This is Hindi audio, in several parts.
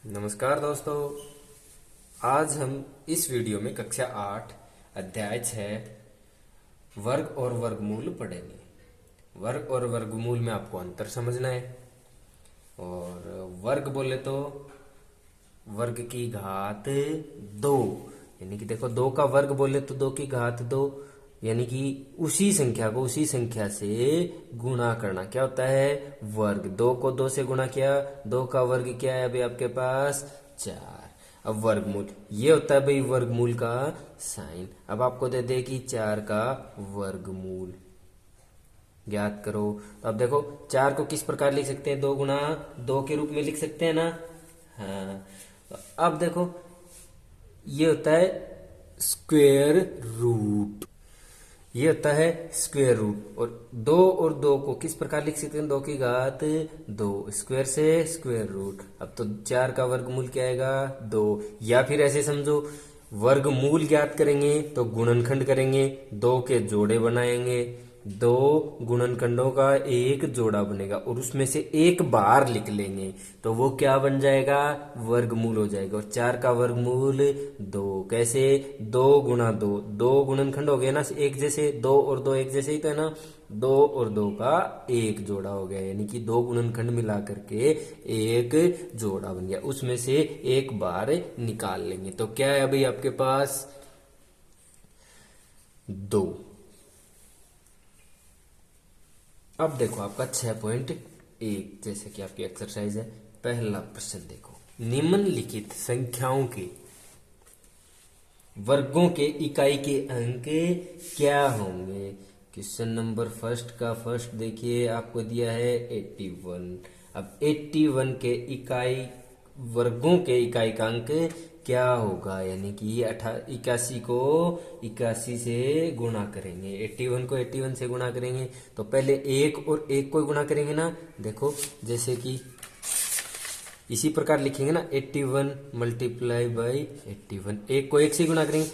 नमस्कार दोस्तों। आज हम इस वीडियो में कक्षा 8 अध्याय 6 वर्ग और वर्गमूल पढ़ेंगे। वर्ग और वर्गमूल में आपको अंतर समझना है। और वर्ग बोले तो वर्ग की घात 2, यानी कि देखो 2 का वर्ग बोले तो 2 की घात 2, यानी कि उसी संख्या को उसी संख्या से गुणा करना क्या होता है, वर्ग। 2 को 2 से गुणा किया, 2 का वर्ग क्या है अभी आपके पास 4। अब वर्गमूल ये होता है भाई वर्गमूल का साइन। अब आपको दे दे कि 4 का वर्गमूल ज्ञात करो। तो अब देखो 4 को किस प्रकार लिख सकते हैं, 2 गुणा 2 के रूप में लिख सकते हैं ना। हाँ, तो अब देखो ये होता है स्क्वेयर रूट, ये होता है स्क्वेयर रूट। और 2 और 2 को किस प्रकार लिख सकते हैं, 2 की घात 2, स्क्वेयर से स्क्वेयर रूट। अब तो 4 का वर्गमूल क्या आएगा 2। या फिर ऐसे समझो वर्गमूल ज्ञात करेंगे तो गुणनखंड करेंगे, 2 के जोड़े बनाएंगे, 2 गुणनखंडों का एक जोड़ा बनेगा और उसमें से एक बार लिख लेंगे तो वो क्या बन जाएगा, वर्गमूल हो जाएगा। और 4 का वर्गमूल 2 कैसे, 2 गुणा 2, 2 गुणनखंड हो गए ना एक जैसे, 2 और 2 एक जैसे ही तो है ना, 2 और 2 का एक जोड़ा हो गया, यानी कि 2 गुणनखंड मिला करके एक जोड़ा बन गया, उसमें से एक बार निकाल लेंगे तो क्या है अभी आपके पास 2। अब देखो आपका 6.1 जैसे कि आपकी एक्सरसाइज है। पहला प्रश्न देखो, निम्नलिखित संख्याओं के वर्गों के इकाई के अंक क्या होंगे। क्वेश्चन नंबर फर्स्ट का फर्स्ट देखिए, आपको दिया है 81। अब 81 के इकाई वर्गों के इकाई का अंक क्या होगा, यानी कि 81 को 81 से गुणा करेंगे, 81 को 81 से गुणा करेंगे तो पहले 1 और 1 को गुणा करेंगे ना। देखो जैसे कि इसी प्रकार लिखेंगे ना, 81 मल्टीप्लाई बाई 81, 1 को 1 से गुणा करेंगे।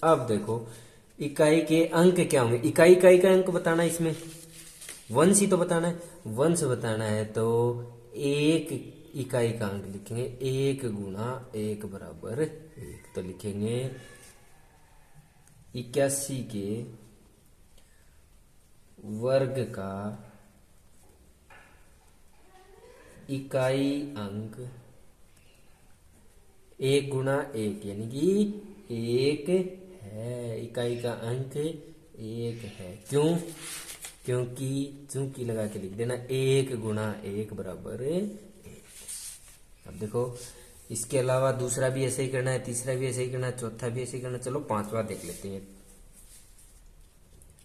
अब देखो इकाई के अंक क्या होंगे, इकाई इकाई का अंक बताना है, इसमें वंश ही तो बताना है, वंश बताना है तो एक इकाई का अंक लिखेंगे, 1 गुणा 1 बराबर 1, तो लिखेंगे 81 के वर्ग का इकाई अंक 1 गुणा 1, यानी कि 1 है, इकाई का अंक 1 है। क्यों, क्योंकि चूंकि लगा के लिख देना, 1 गुणा 1 बराबर 1। अब देखो इसके अलावा दूसरा भी ऐसे ही करना है, तीसरा भी ऐसे ही करना है, चौथा भी ऐसे ही करना है। चलो पांचवा देख लेते हैं।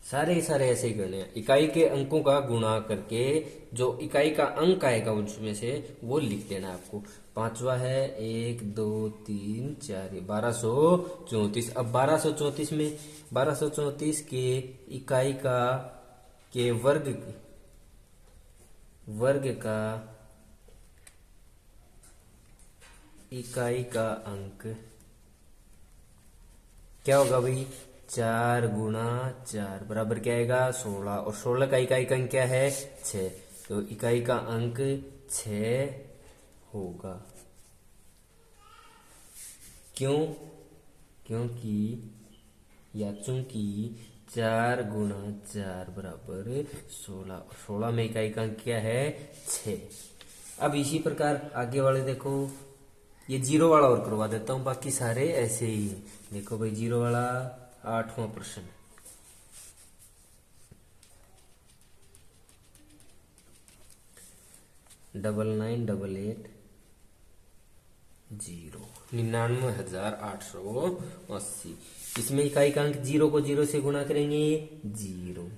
सारे के सारे ऐसे ही करने हैं, इकाई के अंकों का गुणा करके जो इकाई का अंक आएगा उसमें से वो लिख देना है आपको। पांचवा है 1 2 3 4, 1234। अब 1234 में 1234 के इकाई का के वर्ग का इकाई का अंक क्या होगा भाई, 4 गुणा 4 बराबर क्या आएगा 16, और 16 का इकाई का अंक क्या है 6, तो इकाई का अंक 6 होगा। क्यों, क्योंकि या चूंकि 4 गुणा 4 बराबर 16, 16 में इकाई का अंक क्या है 6। अब इसी प्रकार आगे वाले देखो, ये जीरो वाला और करवा देता हूं, बाकी सारे ऐसे ही हैं। देखो भाई जीरो वाला 8वां प्रश्न, 9988 0, 99,880। इसमें इकाई का अंक 0 को 0 से गुणा करेंगे 0,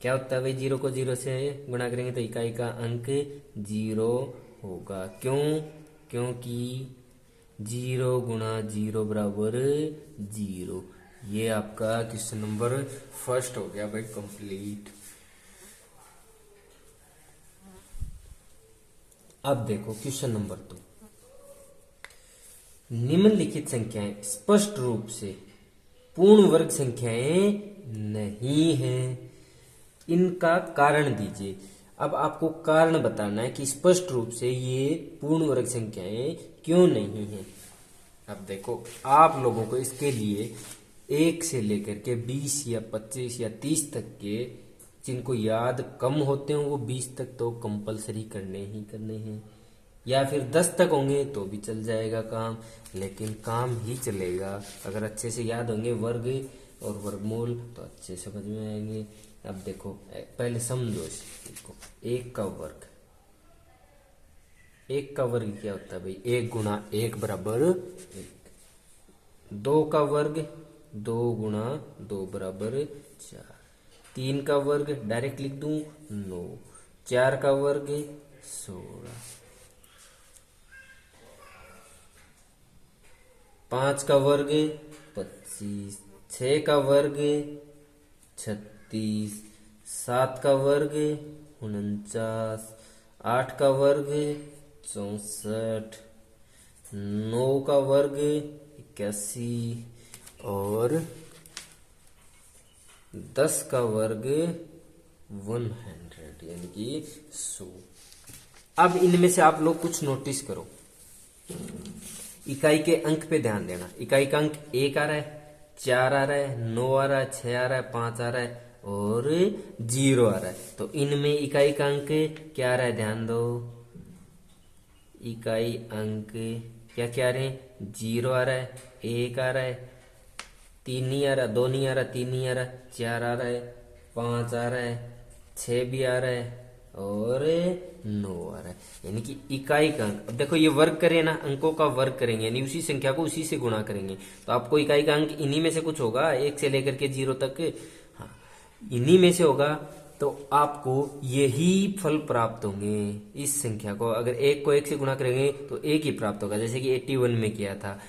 क्या होता है भाई 0 को 0 से गुणा करेंगे तो इकाई का अंक 0 होगा। क्यों, क्योंकि 0 गुणा 0 बराबर 0। ये आपका क्वेश्चन नंबर फर्स्ट हो गया भाई कंप्लीट। अब देखो क्वेश्चन नंबर 2, निम्नलिखित संख्याएं स्पष्ट रूप से पूर्ण वर्ग संख्याएं नहीं हैं, इनका कारण दीजिए। अब आपको कारण बताना है कि स्पष्ट रूप से ये पूर्ण वर्ग संख्याएं क्यों नहीं है। अब देखो, आप लोगों को इसके लिए 1 से लेकर के 20 या 25 या 30 तक के, जिनको याद कम होते हैं वो 20 तक तो कंपलसरी करने ही करने हैं, या फिर 10 तक होंगे तो भी चल जाएगा काम, लेकिन काम ही चलेगा अगर अच्छे से याद होंगे वर्ग और वर्गमूल तो अच्छे समझ में आएंगे। अब देखो, पहले समझो इसको। 1 का वर्ग क्या होता है भाई? 1 गुणा 1 बराबर 1। 2 का वर्ग 2 गुणा 2 बराबर 4। 3 का वर्ग डायरेक्ट लिख दूं 9। 4 का वर्ग 16। 5 का वर्ग 25। 6 का वर्ग 36। 7 का वर्ग 49। 8 का वर्ग 64। 9 का वर्ग 81 और 10 का वर्ग 100 यानी कि 100। अब इनमें से आप लोग कुछ नोटिस करो। इकाई के अंक पे ध्यान देना। इकाई का अंक 1 आ रहा है, 4 आ रहा है, 9 आ रहा है, 6 आ रहा है, 5 आ रहा है और 0 आ रहा है। तो इनमें इकाई का अंक क्या आ रहा है? ध्यान दो, इकाई अंक क्या क्या आ रहे हैं? 0 आ रहा है, 1 आ रहा है, 3 नहीं आ रहा, 2 नहीं आ रहा, 3 नहीं आ रहा, 4 आ रहा है, 5 आ रहा है, 6 भी आ रहा है और 9 आ रहा है। यानी कि इकाई का अंक, अब देखो ये वर्ग करें ना, अंकों का वर्ग करेंगे यानी उसी संख्या को उसी से गुणा करेंगे, तो आपको इकाई का अंक इन्हीं में से कुछ होगा, 1 से लेकर के 0 तक। हाँ, इन्हीं में से होगा, तो आपको यही फल प्राप्त होंगे। इस संख्या को अगर 1 को 1 से गुणा करेंगे तो 1 ही प्राप्त होगा, जैसे कि 81 में किया था।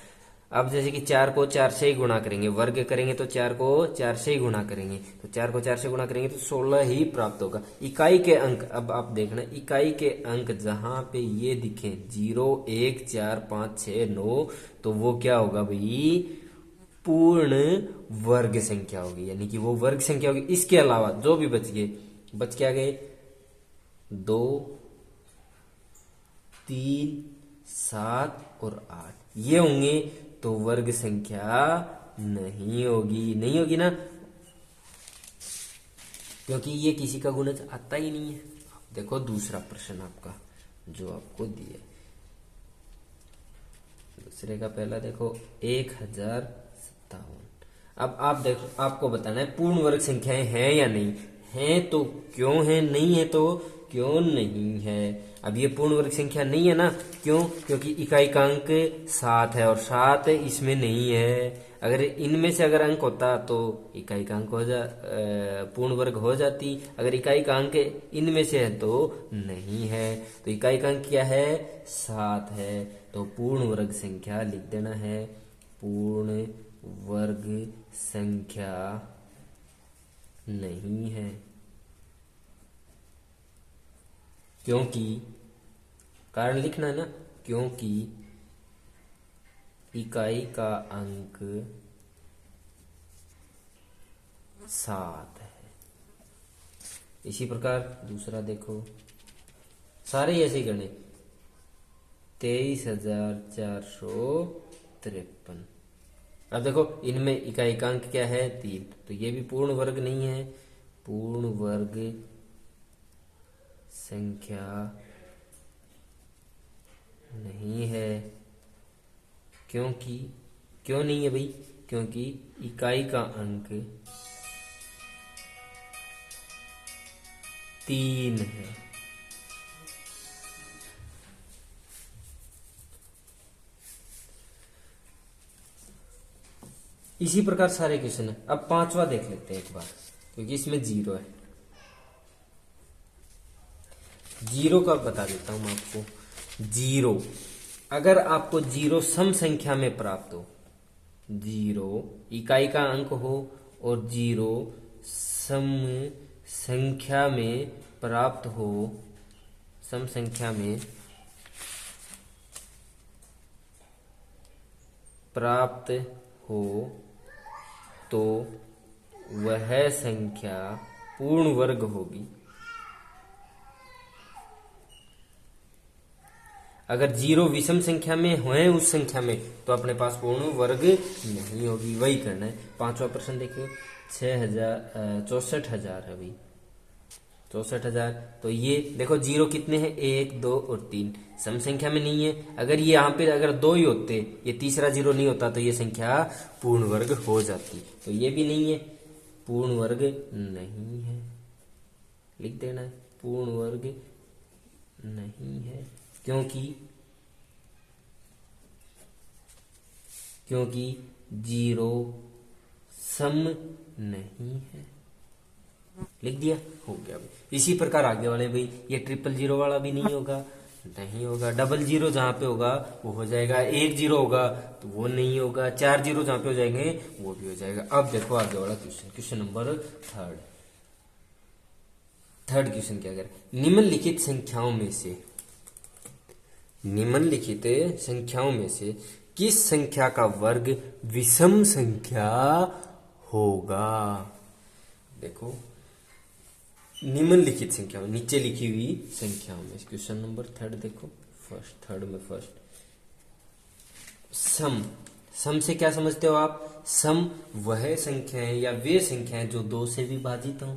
अब जैसे कि 4 को 4 से ही गुणा करेंगे, वर्ग करेंगे तो 4 को 4 से ही गुणा करेंगे, तो 4 को 4 से गुणा करेंगे तो 16 ही प्राप्त होगा। इकाई के अंक, अब आप देखना, इकाई के अंक जहां पे ये दिखे 0, 1, 4, 5, 6, 9, तो वो क्या होगा भाई? पूर्ण वर्ग संख्या होगी, यानी कि वो वर्ग संख्या होगी। इसके अलावा जो भी बच क्या गए? 2, 3, 7 और 8 ये होंगे, तो वर्ग संख्या नहीं होगी। नहीं होगी ना, क्योंकि ये किसी का गुणज आता ही नहीं है। देखो दूसरा प्रश्न आपका जो आपको दिया, दूसरे का पहला देखो, 1057। अब आप देखो, आपको बताना है पूर्ण वर्ग संख्याएं हैं या नहीं है, तो क्यों है, नहीं है तो क्यों नहीं है। अब ये पूर्ण वर्ग संख्या नहीं है ना, क्यों? क्योंकि इकाई का अंक 7 है और 7 इसमें नहीं है। अगर इनमें से अगर अंक होता तो इकाई का अंक पूर्ण वर्ग हो जाती। अगर इकाई का अंक इनमें से है तो नहीं है, तो इकाई का अंक क्या है? 7 है, तो पूर्ण वर्ग संख्या लिख देना है। पूर्ण वर्ग संख्या नहीं है, क्योंकि, कारण लिखना है ना, क्योंकि इकाई का अंक 7 है। इसी प्रकार दूसरा देखो, सारे ऐसे ही करने, 23,453। अब देखो इनमें इकाई का अंक क्या है? 3, तो ये भी पूर्ण वर्ग नहीं है। पूर्ण वर्ग संख्या नहीं है, क्योंकि, क्यों नहीं है भाई? क्योंकि इकाई का अंक 3 है। इसी प्रकार सारे क्वेश्चन है। अब 5वां देख लेते हैं एक बार, क्योंकि इसमें 0 है। 0 का बता देता हूं मैं आपको। 0, अगर आपको 0 सम संख्या में प्राप्त हो, 0 इकाई का अंक हो और 0 सम संख्या में प्राप्त हो, सम संख्या में प्राप्त हो, तो वह संख्या पूर्ण वर्ग होगी। अगर जीरो विषम संख्या में है उस संख्या में तो अपने पास पूर्ण वर्ग नहीं होगी। वही करना है। पांचवा प्रश्न देखिए, 6,000 64,000 है भाई, 64,000। तो ये देखो जीरो कितने हैं, 1 2 और 3, सम संख्या में नहीं है। अगर ये यहाँ पे अगर दो ही होते, ये तीसरा जीरो नहीं होता तो ये संख्या पूर्ण वर्ग हो जाती। तो ये भी नहीं है, पूर्ण वर्ग नहीं है, लिख देना है पूर्ण वर्ग नहीं है। क्योंकि जीरो सम नहीं है। लिख दिया, हो गया भाई। इसी प्रकार आगे वाले भाई, ये 000 वाला भी नहीं होगा, नहीं होगा। 00 जहां पे होगा वो हो जाएगा, 10 होगा तो वो नहीं होगा, 4 जीरो जहां पे हो जाएंगे वो भी हो जाएगा। अब देखो आगे वाला question, question number third question क्या कर, निम्नलिखित संख्याओं में से किस संख्या का वर्ग विषम संख्या होगा। देखो निम्नलिखित संख्याओं, नीचे लिखी हुई संख्याओं में, क्वेश्चन नंबर थर्ड देखो, फर्स्ट सम से क्या समझते हो आप? सम वह संख्याएं या वे संख्याएं जो 2 से विभाजित हों,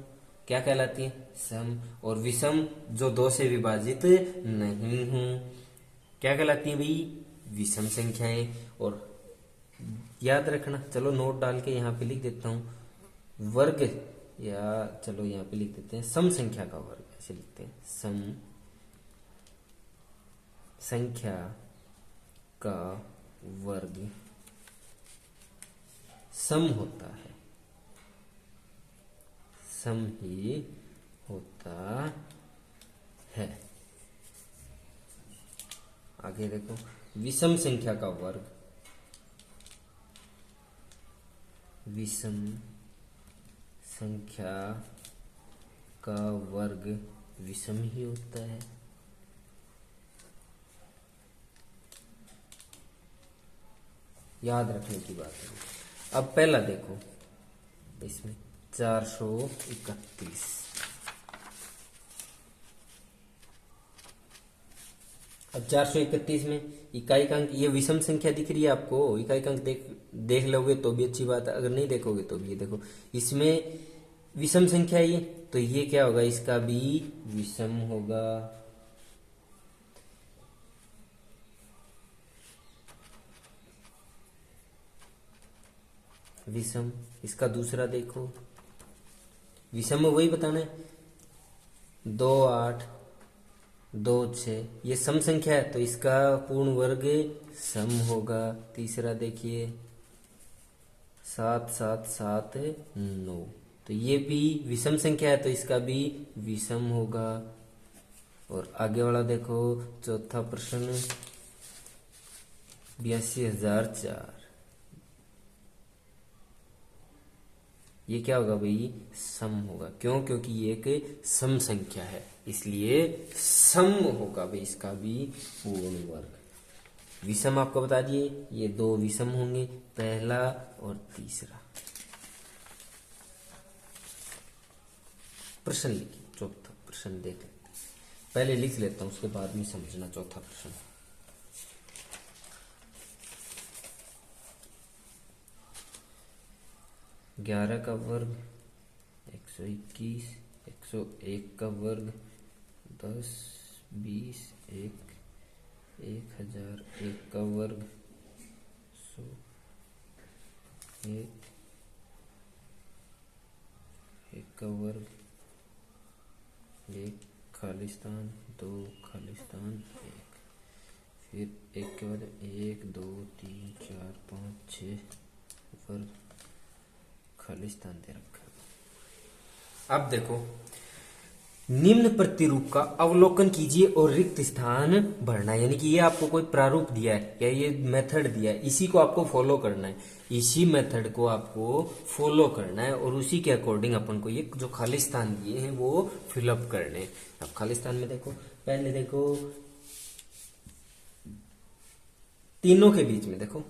क्या कहलाती है? सम। और विषम जो 2 से विभाजित नहीं हों, क्या कहलाती है भाई? विषम संख्याएं। और याद रखना, चलो नोट डाल के यहाँ पे लिख देता हूं, वर्ग, या चलो यहाँ पे लिख देते हैं सम संख्या का वर्ग, ऐसे लिखते हैं, सम संख्या का वर्ग सम होता है, सम ही होता है। आगे देखो, विषम संख्या का वर्ग, विषम संख्या का वर्ग विषम ही होता है। याद रखने की बात है। अब पहला देखो, इसमें 431, अब 431 में इकाई का अंक, ये विषम संख्या दिख रही है आपको, इकाई का अंक देख लोगे तो भी अच्छी बात है, अगर नहीं देखोगे तो भी। ये देखो इसमें विषम संख्या है ये, तो ये क्या होगा? इसका भी विषम होगा। विषम। इसका दूसरा देखो, विषम में वही बताना है, 2 8 2 6, ये सम संख्या है तो इसका पूर्ण वर्ग सम होगा। तीसरा देखिए 7 7 7 9, तो ये भी विषम संख्या है तो इसका भी विषम होगा। और आगे वाला देखो, चौथा प्रश्न 82,004, ये क्या होगा भाई? सम होगा। क्यों? क्योंकि ये एक सम संख्या है, इसलिए सम होगा भाई इसका भी पूर्ण वर्ग। विषम आपको बता दिए, ये 2 विषम होंगे, पहला और तीसरा। प्रश्न लिखिए, चौथा प्रश्न देख लेते, पहले लिख लेता हूं उसके बाद में समझना चौथा प्रश्न। ग्यारह का वर्ग 121, 101 का वर्ग 10, 20, 1, 1000, 1 का वर्ग 100, 1 का वर्ग 1 खालिस्तान, 2 खालिस्तान 1, फिर 1 के बाद 1 2 3 4 5 6 वर्ग खालिस्तान दे रखा है। अब देखो, निम्न प्रतिरूप का अवलोकन कीजिए और रिक्त स्थान भरना, यानी कि ये आपको कोई प्रारूप दिया है या ये मेथड दिया है, इसी को आपको फॉलो करना है, इसी मेथड को आपको फॉलो करना है और उसी के अकॉर्डिंग अपन को ये जो खालिस्तान दिए हैं वो फिलअप करने हैं। अब खालिस्तान में देखो, पहले देखो तीनों के बीच में देखो,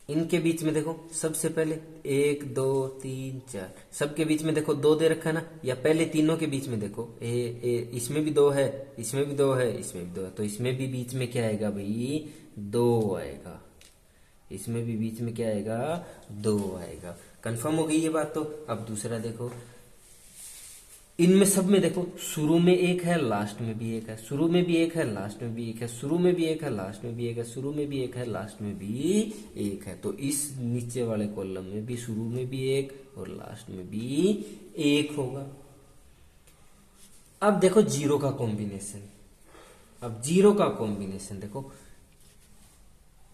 इनके बीच में देखो सबसे पहले 1 2 3 4, सबके बीच में देखो 2 दे रखा है ना, या पहले तीनों के बीच में देखो इसमें भी 2 है, इसमें भी 2 है, इसमें भी 2 है, तो इसमें भी बीच में क्या आएगा भाई 2 आएगा, इसमें भी बीच में क्या आएगा 2 आएगा। कंफर्म हो गई ये बात। तो अब दूसरा देखो, इनमें सब में देखो शुरू में 1 है, लास्ट में भी 1 है, शुरू में भी 1 है, लास्ट में भी 1 है, शुरू में भी 1 है, लास्ट में भी 1 है, शुरू में भी 1 है, लास्ट में भी 1 है। तो इस नीचे वाले कॉलम में भी शुरू में भी 1 और लास्ट में भी 1 होगा। अब देखो जीरो का कॉम्बिनेशन, अब जीरो का कॉम्बिनेशन देखो,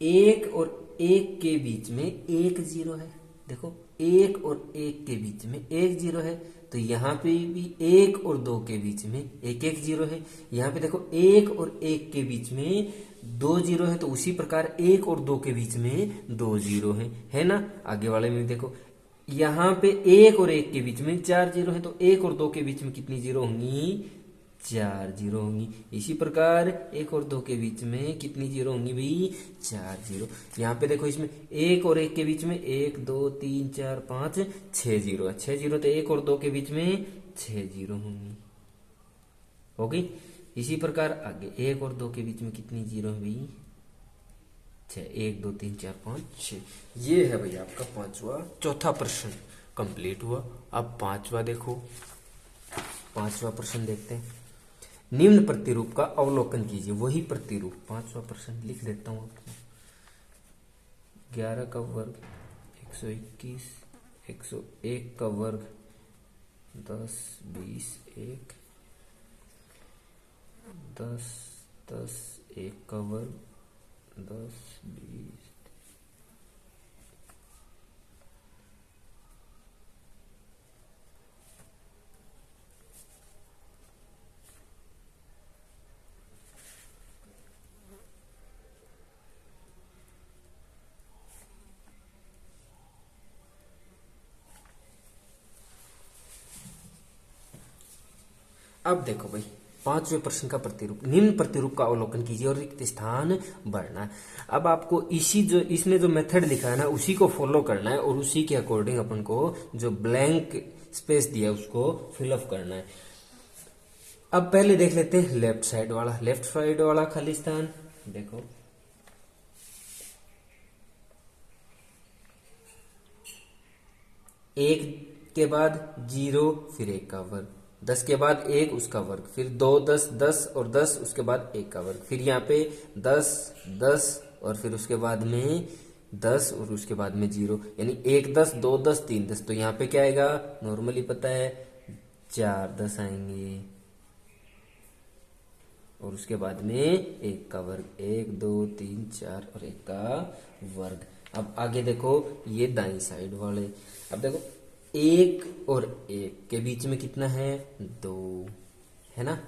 1 और 1 के बीच में 1 0 है, देखो 1 और 1 के बीच में 1 0 है, तो यहाँ पे भी 1 और 2 के बीच में 1 1 0 है। यहाँ पे देखो 1 और 1 के बीच में 2 0 है, तो उसी प्रकार 1 और 2 के बीच में 2 0 है ना। आगे वाले में देखो, यहाँ पे 1 और 1 के बीच में 4 0 है, तो 1 और 2 के बीच में कितनी जीरो होंगी 4 जीरो होंगी। इसी प्रकार 1 और 2 के बीच में कितनी जीरो होंगी भाई 4 जीरो। यहाँ पे देखो इसमें 1 और 1 के बीच में 1 2 3 4 5 6 जीरो है, 6 जीरो, तो 1 और 2 के बीच में 6 जीरो होंगी, हो गई। इसी प्रकार आगे 1 और 2 के बीच में कितनी जीरो है भाई 6, 1 2 3 4 5 6। ये है भाई आपका चौथा प्रश्न कंप्लीट हुआ। अब पांचवा देखो, पांचवा प्रश्न देखते हैं। निम्न प्रतिरूप का अवलोकन कीजिए, वही प्रतिरूप, पांचवा प्रश्न लिख देता हूं आपको। 11 का वर्ग 121, 101 का वर्ग 10 20 1, 10 10 1 का वर्ग 10 20। अब देखो भाई पांचवें प्रश्न का प्रतिरूप, निम्न प्रतिरूप का अवलोकन कीजिए और रिक्त स्थान भरना है। अब आपको इसने जो मेथड लिखा है ना उसी को फॉलो करना है और उसी के अकॉर्डिंग अपन को जो ब्लैंक स्पेस दिया है उसको फिलअप करना है। अब पहले देख लेते हैं लेफ्ट साइड वाला खाली स्थान। देखो एक के बाद 0 फिर 1 का वर्ग, 10 के बाद 1 उसका वर्ग, फिर 2 10 10 और 10 उसके बाद 1 का वर्ग, फिर यहाँ पे 10 10 और फिर उसके बाद में 10 और उसके बाद में 0, यानी 1 10 2 10 3 10। तो यहाँ पे क्या आएगा नॉर्मली पता है 4 10 आएंगे और उसके बाद में 1 का वर्ग, 1 2 3 4 और 1 का वर्ग। अब आगे देखो ये दाई साइड वाले, अब देखो 1 और 1 के बीच में कितना है 2 है ना।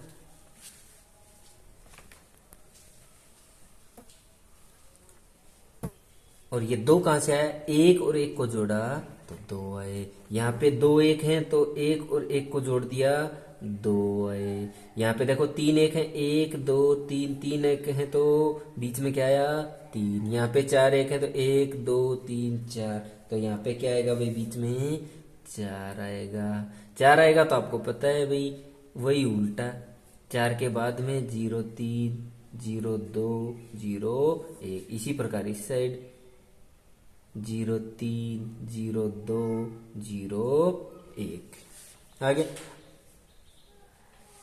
और ये 2 कहां से आया, 1 और 1 को जोड़ा तो 2 आए। यहाँ पे 2 1 हैं तो 1 और 1 को जोड़ दिया 2 आए। यहाँ पे देखो 3 1 है, 1 2 3 3 1 है तो बीच में क्या आया 3। यहाँ पे 4 1 है तो 1 2 3 4, तो यहाँ पे क्या आएगा भाई बीच में 4 आएगा। 4 आएगा तो आपको पता है भाई वही उल्टा, 4 के बाद में 0 3 0 2 0 1। इसी प्रकार इस साइड 0 3 0 2 0 1 आ गया।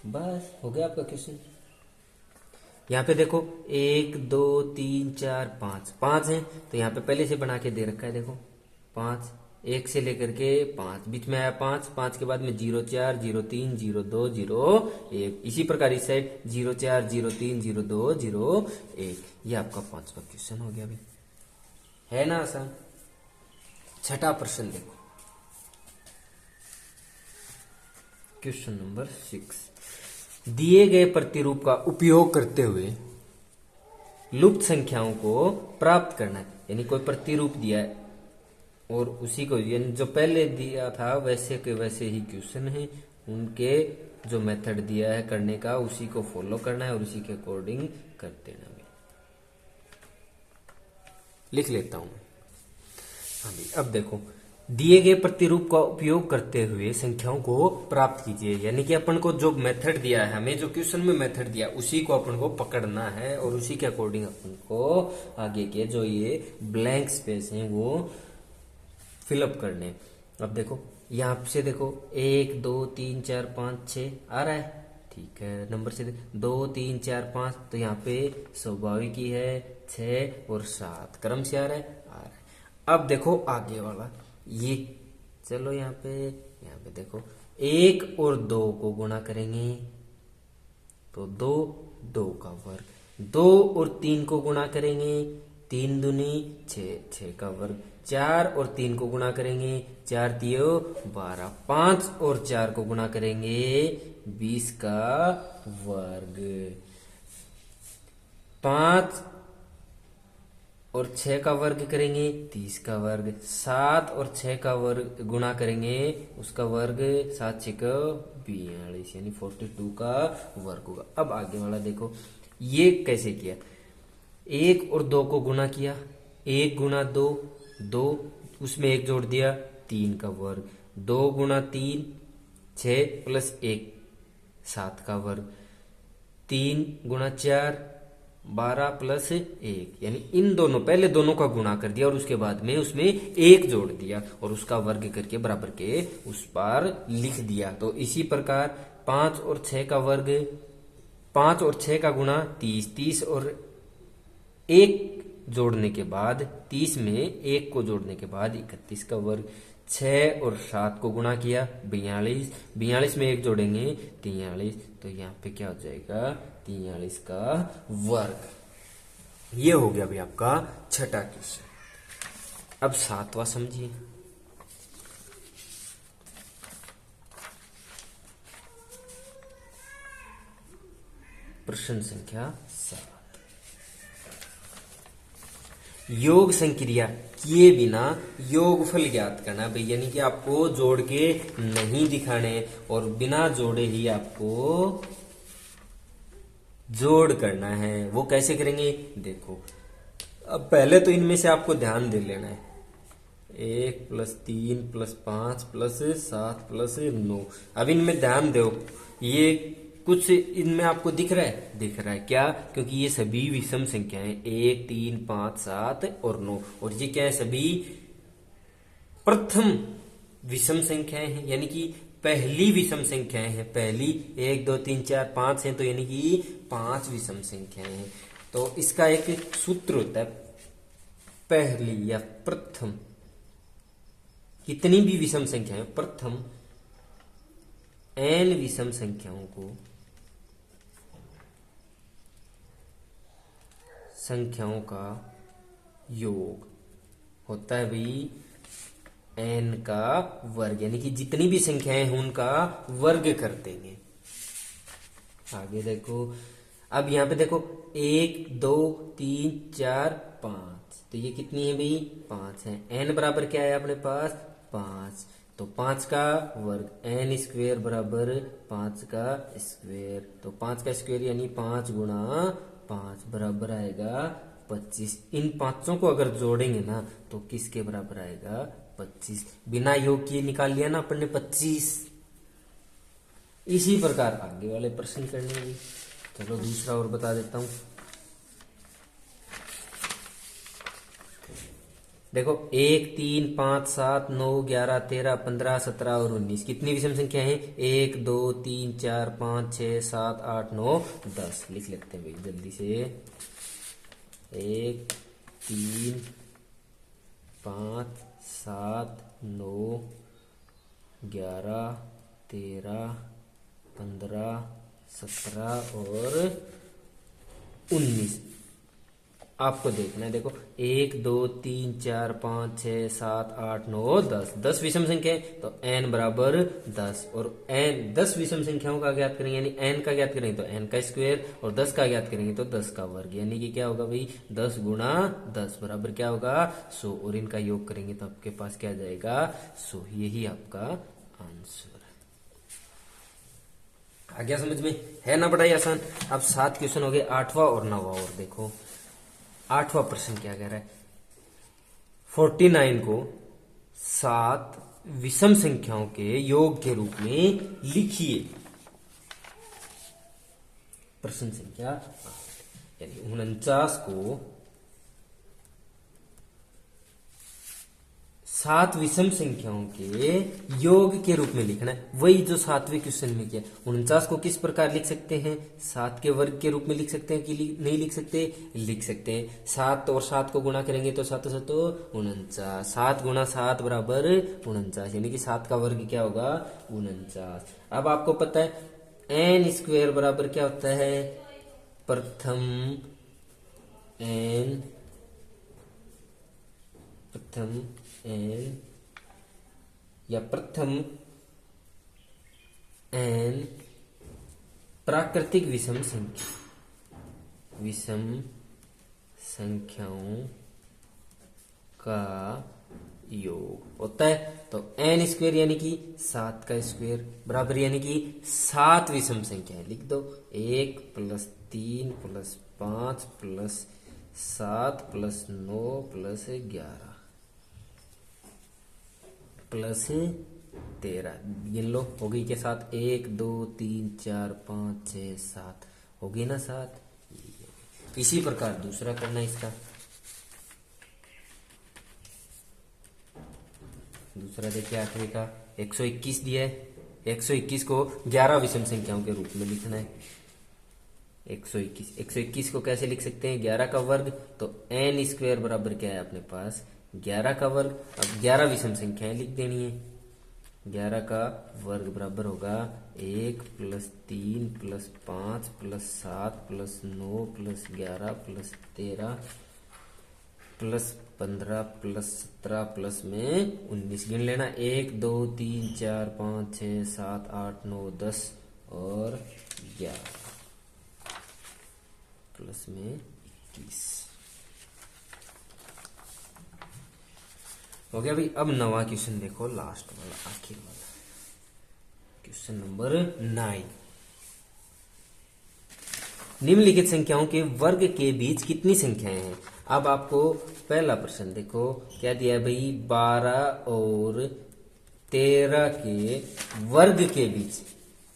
बस हो गया आपका क्वेश्चन। यहाँ पे देखो 1 2 3 4 5 5 है तो यहाँ पे पहले से बना के दे रखा है। देखो 5 1 से लेकर के 5 बीच में आया 5, 5 के बाद में 0 4 0 3 0 2 0 1। इसी प्रकार इस साइड 0 4 0 3 0 2 0 1। ये आपका पांचवा क्वेश्चन हो गया भाई, है ना आसान। छठा प्रश्न देखो, क्वेश्चन नंबर 6। दिए गए प्रतिरूप का उपयोग करते हुए लुप्त संख्याओं को प्राप्त करना है। यानी कोई प्रतिरूप दिया है और उसी को यानी जो पहले दिया था वैसे के वैसे ही क्वेश्चन है, उनके जो मेथड दिया है करने का उसी को फॉलो करना है और उसी के अकॉर्डिंग कर देना है। लिख लेता हूं मैं, हाँ जी, अब देखो दिए गए प्रतिरूप का उपयोग करते हुए संख्याओं को प्राप्त कीजिए। यानी कि अपन को जो मेथड दिया है, हमें जो क्वेश्चन में मेथड दिया उसी को अपन को पकड़ना है और उसी के अकॉर्डिंग अपन को आगे के जो ये ब्लैंक स्पेस हैं वो फिलअप करने। अब देखो यहाँ से देखो 1 2 3 4 5 6 आ रहा है, ठीक है। नंबर से 2 3 4 5, तो यहाँ पे स्वाभाविक ही है 6 और 7 क्रम से आ रहा है। अब देखो आगे वाला ये, चलो यहाँ पे देखो 1 और 2 को गुणा करेंगे तो 2, 2 का वर्ग। 2 और 3 को गुणा करेंगे 3 दूनी 6, 6 का वर्ग। 4 और 3 को गुणा करेंगे 4 तियो 12। 5 और 4 को गुणा करेंगे 20 का वर्ग। 5 और 6 का वर्ग करेंगे 30 का वर्ग। 7 और 6 का वर्ग गुणा करेंगे उसका वर्ग 7 6 का 42 यानी 42 का वर्ग होगा। अब आगे वाला देखो ये कैसे किया। 1 और 2 को गुणा किया, 1 गुणा 2 2, उसमें 1 जोड़ दिया 3 का वर्ग। 2 गुणा 3 6 प्लस 1 7 का वर्ग। 3 गुणा 4 12 प्लस 1, यानी इन दोनों पहले दोनों का गुणा कर दिया और उसके बाद में उसमें 1 जोड़ दिया और उसका वर्ग करके बराबर के उस पार लिख दिया। तो इसी प्रकार 5 और 6 का वर्ग, 5 और 6 का गुणा 30, 30 और 1 जोड़ने के बाद 30 में 1 को जोड़ने के बाद 31 का वर्ग। 6 और 7 को गुणा किया 42, 42 में 1 जोड़ेंगे 43, तो यहाँ पे क्या हो जाएगा 43 का वर्ग। ये हो गया भाई आपका छठा क्वेश्चन। अब सातवां समझिए। प्रश्न संख्या 7, योग संक्रिया किए बिना योगफल ज्ञात करना। भाई यानी कि आपको जोड़ के नहीं दिखाने और बिना जोड़े ही आपको जोड़ करना है। वो कैसे करेंगे देखो। अब पहले तो इनमें से आपको ध्यान दे लेना है। 1 + 3 + 5 + 7 + 9। अब इनमें ध्यान दो, ये कुछ इनमें आपको दिख रहा है, दिख रहा है क्या, क्योंकि ये सभी विषम संख्याएं 1 3 5 7 और 9, और ये क्या है सभी प्रथम विषम संख्याएं हैं, यानी कि पहली विषम संख्याएं हैं। पहली 1 2 3 4 5 है, तो यानी कि 5 विषम संख्याएं हैं। तो इसका एक सूत्र होता है, पहली या प्रथम कितनी भी विषम संख्याएं, प्रथम n विषम संख्याओं को संख्याओं का योग होता है भाई n का वर्ग, यानी कि जितनी भी संख्याएं हैं उनका वर्ग कर देंगे। आगे देखो, अब यहां पे देखो 1 2 3 4 5, तो ये कितनी है भाई 5 है। n बराबर क्या है अपने पास 5, तो 5 का वर्ग n² बराबर 5 का स्क्वायर, तो 5 का स्क्वायर यानी 5 गुणा 5 बराबर आएगा 25। इन पांचों को अगर जोड़ेंगे ना तो किसके बराबर आएगा 25। बिना योग किए निकाल लिया ना अपन ने 25। इसी प्रकार आगे वाले प्रश्न करने भी, चलो दूसरा और बता देता हूं। देखो 1 3 5 7 9 11 13 15 17 और 19 कितनी विषम संख्या है 1 2 3 4 5 6 7 8 9 10। लिख लेते हैं भाई जल्दी से। 1 3 5 7 9 11 13 15 17 और 19 आपको देखना है। देखो 1 2 3 4 5 6 7 8 9 10, 10 विषम संख्या है, तो n बराबर 10, और n 10 विषम संख्याओं का ज्ञात करेंगे, यानी n का ज्ञात करेंगे तो n का स्क्वायर, और 10 का ज्ञात करेंगे तो 10 का वर्ग, यानी कि क्या होगा भाई 10 गुणा 10 बराबर क्या होगा 100, और इनका योग करेंगे तो आपके पास क्या जाएगा 100। यही आपका आंसर आ गया समझ में, है ना बड़ा ही आसान। अब 7 क्वेश्चन हो गए, 8वां और 9वां और देखो। 8वां प्रश्न क्या कह रहा है, 49 को 7 विषम संख्याओं के योग के रूप में लिखिए। प्रश्न संख्या 8, यानी 49 को 7 विषम संख्याओं के योग के रूप में लिखना है। वही जो 7वें क्वेश्चन में किया। 49 को किस प्रकार लिख सकते हैं? 7 के वर्ग के रूप में लिख सकते हैं कि नहीं लिख सकते? लिख सकते हैं। 7 और 7 को गुणा करेंगे तो 7 7 49, 7 गुणा 7 बराबर 49, यानी कि 7 का वर्ग क्या होगा? 49। अब आपको पता है एन स्क्वायर बराबर क्या होता है? प्रथम एन या प्रथम एन प्राकृतिक विषम संख्याओं का योग होता है। तो एन स्क्वायर यानी कि 7 का स्क्वायर बराबर यानी कि 7 विषम संख्याएं लिख दो। 1 + 3 + 5 + 7 + 9 + 11 + 13 गिन लो। हो गई के साथ 1 2 3 4 5 6 7 हो गई ना 7। इसी प्रकार दूसरा करना इसका। दूसरा देखिए आखिरी का 121 दिया है। 121 को 11 विषम संख्याओं के रूप में लिखना है। 121 को कैसे लिख सकते हैं? 11 का वर्ग, तो एन स्क्वायर बराबर क्या है अपने पास? 11 का वर्ग। अब 11 विषम संख्याएं लिख देनी है। 11 का वर्ग बराबर होगा 1 + 3 + 5 + 7 + 9 + 11 + 13 + 15 + 17 प्लस में 19 गिन लेना। 1 2 3 4 5 6 7 8 9 10 और 11 प्लस में 21 हो गया भाई। अब 9वां क्वेश्चन देखो, लास्ट वाला, आखिर वाला क्वेश्चन नंबर 9। निम्नलिखित संख्याओं के वर्ग के बीच कितनी संख्याएं हैं? अब आपको पहला प्रश्न देखो क्या दिया है भाई? 12 और 13 के वर्ग के बीच,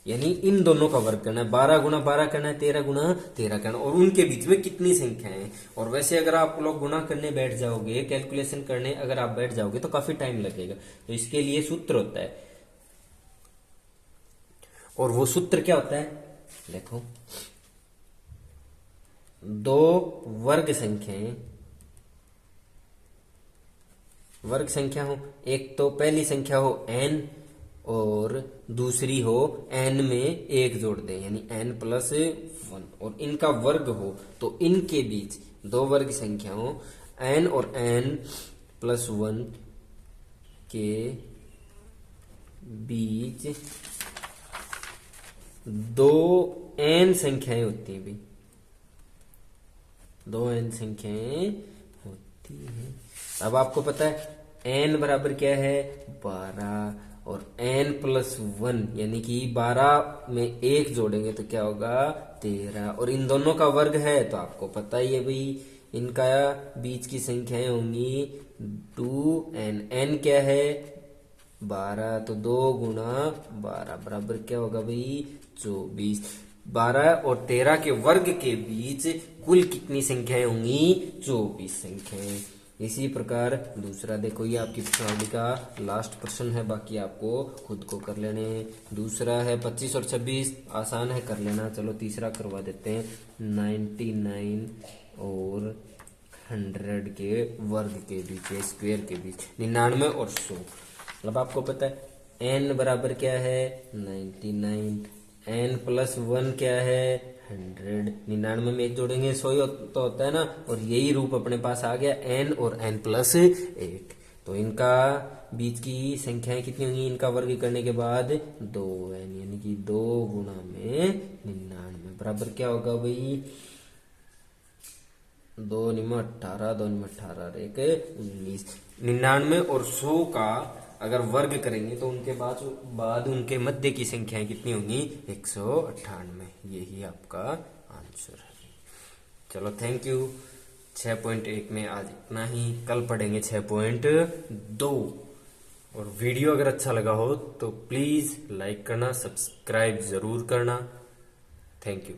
यानी इन दोनों का वर्ग करना है। 12 गुणा 12 करना है, 13 गुणा 13 करना है, और उनके बीच में कितनी संख्याएं हैं। और वैसे अगर आप लोग गुणा करने बैठ जाओगे, कैलकुलेशन करने अगर आप बैठ जाओगे तो काफी टाइम लगेगा। तो इसके लिए सूत्र होता है, और वो सूत्र क्या होता है देखो। 2 वर्ग संख्या हो, एक तो पहली संख्या हो n और दूसरी हो n में 1 जोड़ दें, यानी n + 1, और इनका वर्ग हो, तो इनके बीच 2 वर्ग संख्याओं n और n + 1 के बीच 2 n संख्याएं होती हैं भाई। 2 n संख्याएं होती हैं। अब आपको पता है n बराबर क्या है? 12, और n + 1 यानी कि 12 में 1 जोड़ेंगे तो क्या होगा? 13, और इन दोनों का वर्ग है तो आपको पता ही है भाई, इनका बीच की संख्याएं होंगी 2n। n क्या है? 12, तो 2 गुणा 12 बराबर क्या होगा भाई? 24। 12 और 13 के वर्ग के बीच कुल कितनी संख्याएं होंगी? 24 संख्याएं। इसी प्रकार दूसरा देखो, ये आपकी प्रश्नावली का लास्ट प्रश्न है, बाकी आपको खुद को कर लेने हैं। दूसरा है 25 और 26, आसान है, कर लेना। चलो तीसरा करवा देते हैं। 99 और 100 के वर्ग के बीच, स्क्वायर के बीच 99 और 100। अब आपको पता है n बराबर क्या है? 99, n + 1 क्या है? 100। 99 में 1 जोड़ेंगे 100 ही तो होता है ना, और यही रूप अपने पास आ गया n और n + 1। तो इनका बीच की संख्याएं कितनी होंगी इनका वर्ग करने के बाद? 2n, यानी कि 2 गुणा में 99 बराबर क्या होगा भाई? 2 × 18, 2 × 18 और 1 19। 99 और 100 का अगर वर्ग करेंगे तो उनके बाद उनके मध्य की संख्याएं कितनी होंगी? 198। यही आपका आंसर है। चलो थैंक यू। 6.1 में आज इतना ही। कल पढ़ेंगे 6.2। और वीडियो अगर अच्छा लगा हो तो प्लीज लाइक करना, सब्सक्राइब जरूर करना। Thank you.